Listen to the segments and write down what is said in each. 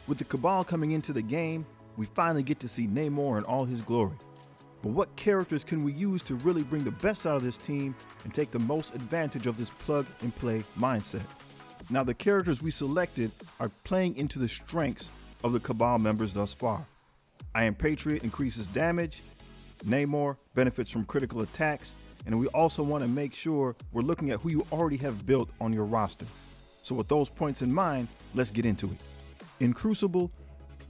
With the Cabal coming into the game, we finally get to see Neymar in all his glory. But what characters can we use to really bring the best out of this team and take the most advantage of this plug and play mindset? Now, the characters we selected are playing into the strengths of the Cabal members thus far. Patriot increases damage, Neymar benefits from critical attacks, and we also want to make sure we're looking at who you already have built on your roster. So with those points in mind, let's get into it. In Crucible,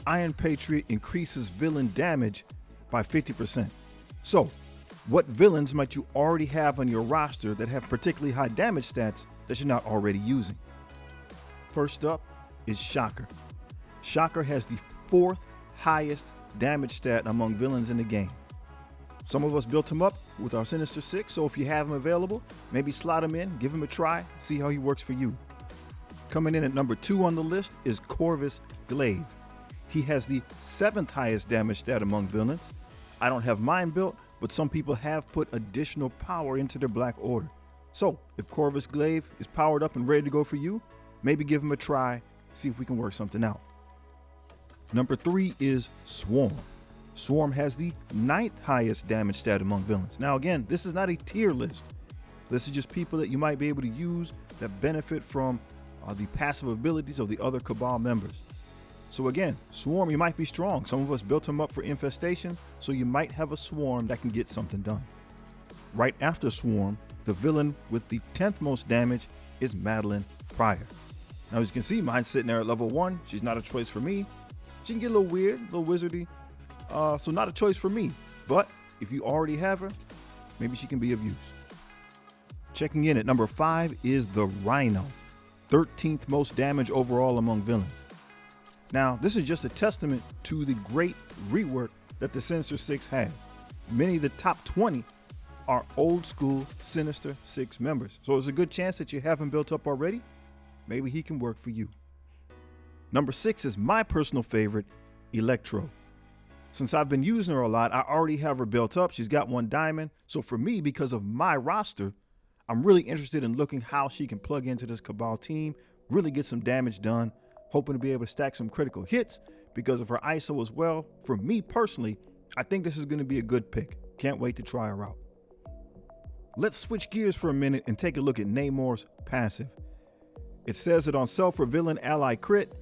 Patriot increases villain damage by 50%. So, what villains might you already have on your roster that have particularly high damage stats that you're not already using? First up is Shocker. Shocker has the 4th highest damage stat among villains in the game. Some of us built him up with our Sinister Six, so if you have him available, maybe slot him in, give him a try, see how he works for you. Coming in at number 2 on the list is Cornelius Glade. He has the 7th highest damage stat among villains. I don't have mine built, but some people have put additional power into their Black Order. So if Cornelius Glade is powered up and ready to go for you, maybe give him a try, see if we can work something out. Number 3 is Swarm. Swarm has the 9th highest damage stat among villains. Now again, this is not a tier list. This is just people that you might be able to use that benefit from the passive abilities of the other Cabal members. So again, Swarm, you might be strong. Some of us built him up for infestation, so you might have a Swarm that can get something done. Right after Swarm, the villain with the 10th most damage is Madeline Pryor. Now as you can see, mine's sitting there at level 1. She's not a choice for me. She can get a little weird, a little wizardy, so not a choice for me. But if you already have her, maybe she can be of use. Checking in at number 5 is the Rhino, 13th most damage overall among villains. Now, this is just a testament to the great rework that the Sinister Six had. Many of the top 20 are old school Sinister Six members, so there's a good chance that you have him built up already. Maybe he can work for you. Number 6 is my personal favorite, Electro. Since I've been using her a lot, I already have her built up. She's got 1 diamond. So for me, because of my roster, I'm really interested in looking how she can plug into this Cabal team, really get some damage done, hoping to be able to stack some critical hits because of her ISO as well. For me personally, I think this is going to be a good pick. Can't wait to try her out. Let's switch gears for a minute and take a look at Neymar's passive. It says that on self or villain ally crit,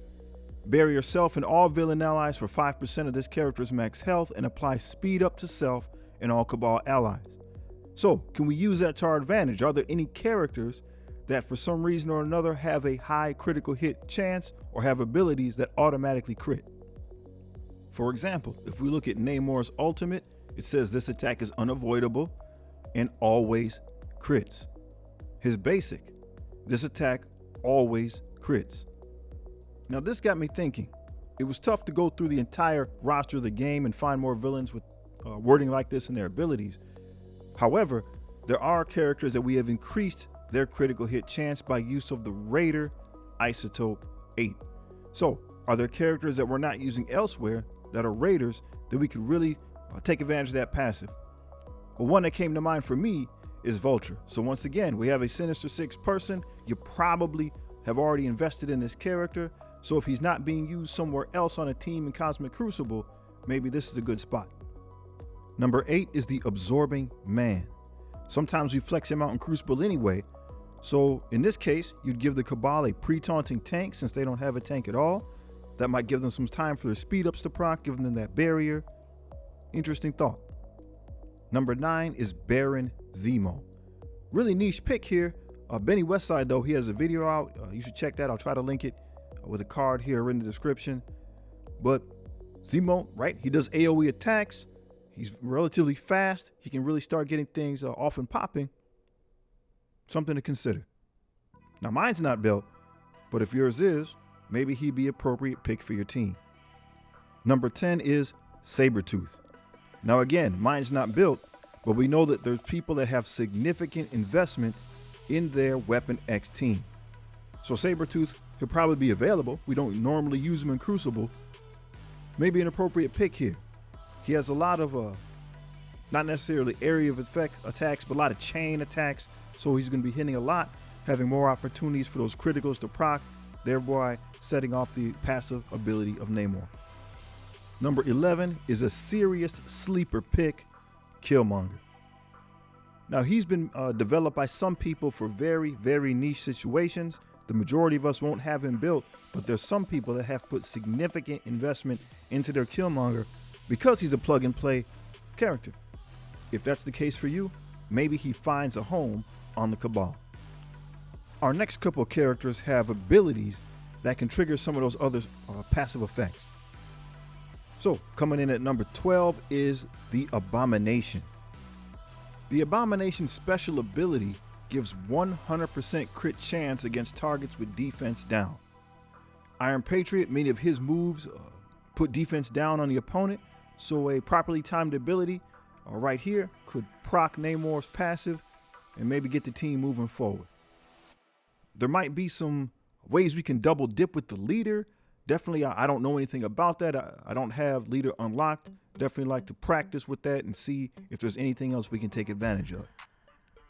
bury yourself and all villain allies for 5% of this character's max health and apply speed up to self and all Cabal allies. So can we use that to our advantage? Are there any characters that for some reason or another have a high critical hit chance or have abilities that automatically crit? For example, if we look at Neymar's ultimate, it says this attack is unavoidable and always crits. His basic, this attack always crits. Now this got me thinking. It was tough to go through the entire roster of the game and find more villains with wording like this in their abilities. However, there are characters that we have increased their critical hit chance by use of the Raider Isotope 8. So are there characters that we're not using elsewhere that are Raiders that we could really take advantage of that passive? Well, one that came to mind for me is Vulture. So once again, we have a Sinister Six person. You probably have already invested in this character. So if he's not being used somewhere else on a team in Cosmic Crucible, maybe this is a good spot. Number 8 is the Absorbing Man. Sometimes we flex him out in Crucible anyway. So in this case, you'd give the Cabal a pre-taunting tank since they don't have a tank at all. That might give them some time for their speed ups to proc, giving them that barrier. Interesting thought. Number 9 is Baron Zemo. Really niche pick here. Benny Westside though, he has a video out. You should check that. I'll try to link it with a card here in the description. But Zemo, right? He does AoE attacks. He's relatively fast. He can really start getting things off and popping. Something to consider. Now mine's not built, but if yours is, maybe he'd be an appropriate pick for your team. Number 10 is Sabertooth. Now again, mine's not built, but we know that there's people that have significant investment in their Weapon X team. So Sabertooth, he'll probably be available. We don't normally use him in Crucible. Maybe an appropriate pick here. He has a lot of, not necessarily area of effect attacks, but a lot of chain attacks. So he's going to be hitting a lot, having more opportunities for those criticals to proc. thereby setting off the passive ability of Neymar. Number 11 is a serious sleeper pick, Killmonger. Now, he's been developed by some people for very, very niche situations. The majority of us won't have him built, but there's some people that have put significant investment into their Killmonger because he's a plug-and-play character. If that's the case for you, maybe he finds a home on the Cabal. Our next couple of characters have abilities that can trigger some of those other passive effects. So, coming in at number 12 is the Abomination. The Abomination's special ability gives 100% crit chance against targets with defense down. Iron Patriot, many of his moves put defense down on the opponent, so a properly timed ability right here could proc Neymar's passive and maybe get the team moving forward. There might be some ways we can double dip with the leader. Definitely, I don't know anything about that. I don't have leader unlocked. Definitely like to practice with that and see if there's anything else we can take advantage of.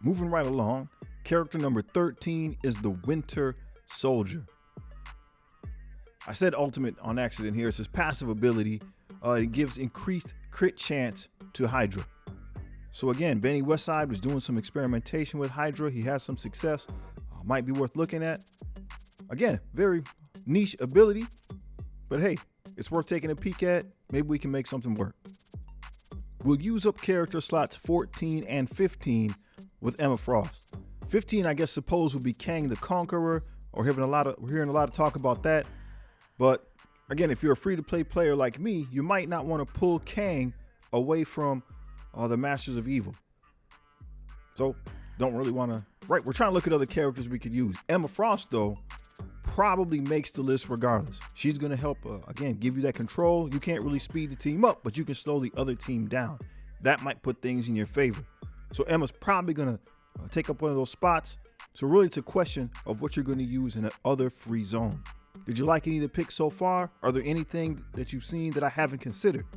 Moving right along, character number 13 is the Winter Soldier. I said ultimate on accident here. It's his passive ability. It gives increased crit chance to Hydra. So again, Benny Westside was doing some experimentation with Hydra. He has some success. Might be worth looking at. Again, very niche ability, but hey, it's worth taking a peek at. Maybe we can make something work. We'll use up character slots 14 and 15 with Emma Frost. 15, I guess, suppose will be Kang the Conqueror, or we're hearing a lot of talk about that. But again, if you're a free-to-play player like me, you might not want to pull Kang away from the Masters of Evil. So don't really want to. Right, we're trying to look at other characters we could use. Emma Frost, though, probably makes the list regardless. She's going to help, again, give you that control. You can't really speed the team up, but you can slow the other team down. That might put things in your favor. So Emma's probably going to take up one of those spots. So really, it's a question of what you're going to use in that other free zone. Did you like any of the picks so far? Are there anything that you've seen that I haven't considered?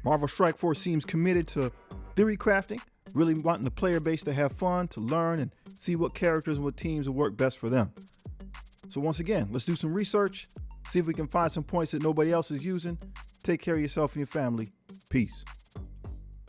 Marvel Strike Force seems committed to theory crafting, really wanting the player base to have fun, to learn, and see what characters and what teams will work best for them. So once again, let's do some research, see if we can find some points that nobody else is using. Take care of yourself and your family. Peace.